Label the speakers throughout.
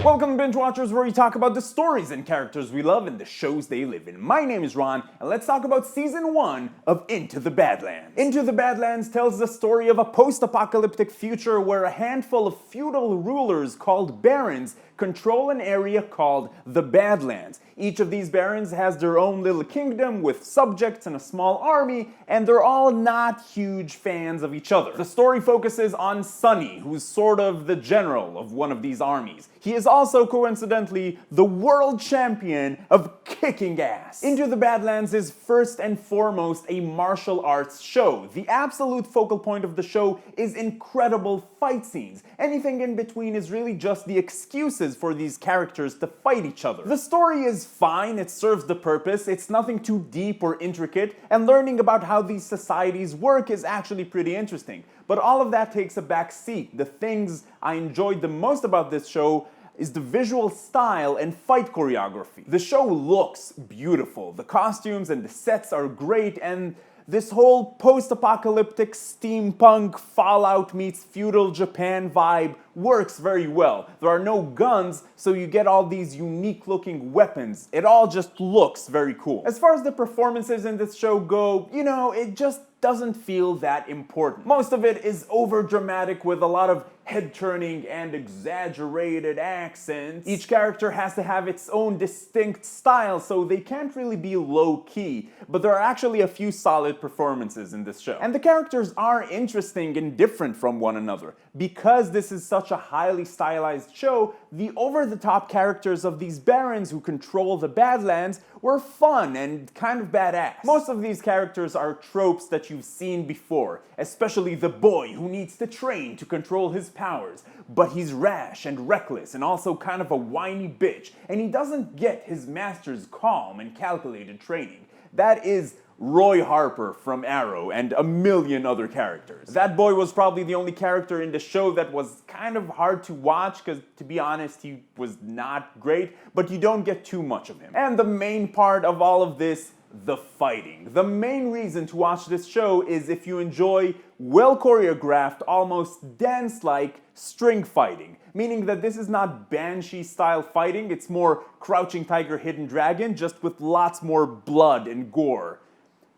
Speaker 1: Welcome, Binge Watchers, where we talk about the stories and characters we love and the shows they live in. My name is Ron, and let's talk about Season 1 of Into the Badlands. Into the Badlands tells the story of a post-apocalyptic future where a handful of feudal rulers called barons control an area called the Badlands. Each of these barons has their own little kingdom with subjects and a small army, and they're all not huge fans of each other. The story focuses on Sunny, who's sort of the general of one of these armies. He is also, coincidentally, the world champion of kicking ass. Into the Badlands is first and foremost a martial arts show. The absolute focal point of the show is incredible fight scenes. Anything in between is really just the excuses for these characters to fight each other. The story is fine, it serves the purpose, it's nothing too deep or intricate, and learning about how these societies work is actually pretty interesting. But all of that takes a back seat. The things I enjoyed the most about this show is the visual style and fight choreography. The show looks beautiful, the costumes and the sets are great, and this whole post-apocalyptic steampunk Fallout meets feudal Japan vibe works very well. There are no guns, so you get all these unique looking weapons. It all just looks very cool. As far as the performances in this show go, it just doesn't feel that important. Most of it is over dramatic with a lot of head turning and exaggerated accents. Each character has to have its own distinct style, so they can't really be low key, but there are actually a few solid performances in this show. And the characters are interesting and different from one another. Because this is such a highly stylized show, the over-the-top characters of these barons who control the Badlands were fun and kind of badass. Most of these characters are tropes that you've seen before, especially the boy who needs to train to control his powers, but he's rash and reckless and also kind of a whiny bitch, and he doesn't get his master's calm and calculated training. That is Roy Harper from Arrow and a million other characters. That boy was probably the only character in the show that was kind of hard to watch because, to be honest, he was not great, but you don't get too much of him. And the main part of all of this, the fighting. The main reason to watch this show is if you enjoy well choreographed, almost dance-like string fighting, meaning that this is not Banshee style fighting, it's more Crouching Tiger, Hidden Dragon, just with lots more blood and gore.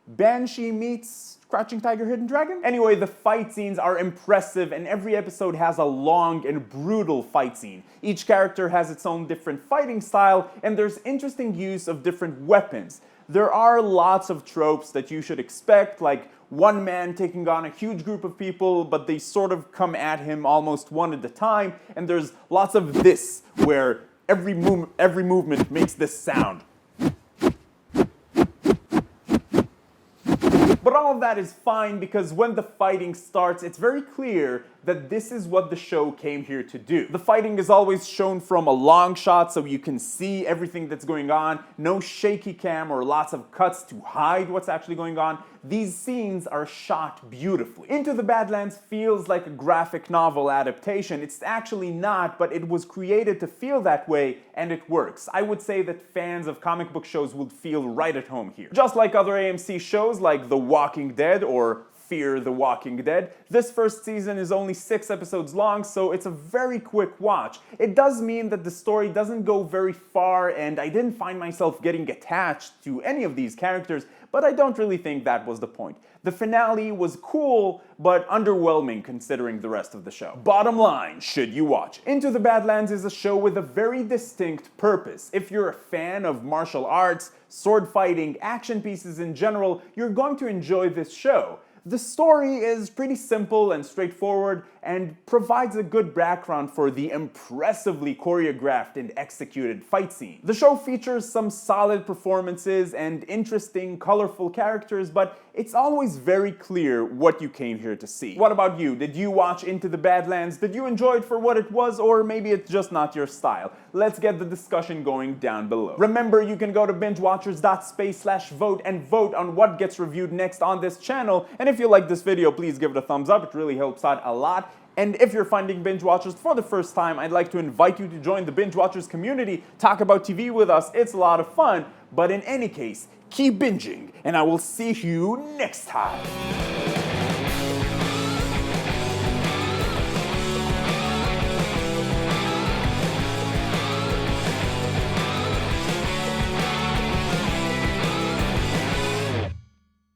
Speaker 1: Banshee meets Crouching Tiger, Hidden Dragon? Anyway, the fight scenes are impressive and every episode has a long and brutal fight scene. Each character has its own different fighting style and there's interesting use of different weapons. There are lots of tropes that you should expect, like one man taking on a huge group of people, but they sort of come at him almost one at a time, and there's lots of this, where every movement makes this sound. But all of that is fine because when the fighting starts, it's very clear that this is what the show came here to do. The fighting is always shown from a long shot so you can see everything that's going on, no shaky cam or lots of cuts to hide what's actually going on. These scenes are shot beautifully. Into the Badlands feels like a graphic novel adaptation. It's actually not, but it was created to feel that way and it works. I would say that fans of comic book shows would feel right at home here. Just like other AMC shows like The Walking Dead or Fear the Walking Dead, this first season is only 6 episodes long, so it's a very quick watch. It does mean that the story doesn't go very far, and I didn't find myself getting attached to any of these characters, but I don't really think that was the point. The finale was cool, but underwhelming considering the rest of the show. Bottom line, should you watch it? Into the Badlands is a show with a very distinct purpose. If you're a fan of martial arts, sword fighting, action pieces in general, you're going to enjoy this show. The story is pretty simple and straightforward and provides a good background for the impressively choreographed and executed fight scene. The show features some solid performances and interesting, colorful characters, but it's always very clear what you came here to see. What about you? Did you watch Into the Badlands? Did you enjoy it for what it was, or maybe it's just not your style? Let's get the discussion going down below. Remember, you can go to bingewatchers.space/vote and vote on what gets reviewed next on this channel, and if you like this video, please give it a thumbs up, it really helps out a lot. And if you're finding Binge Watchers for the first time, I'd like to invite you to join the Binge Watchers community, talk about TV with us, it's a lot of fun. But in any case, keep binging, and I will see you next time.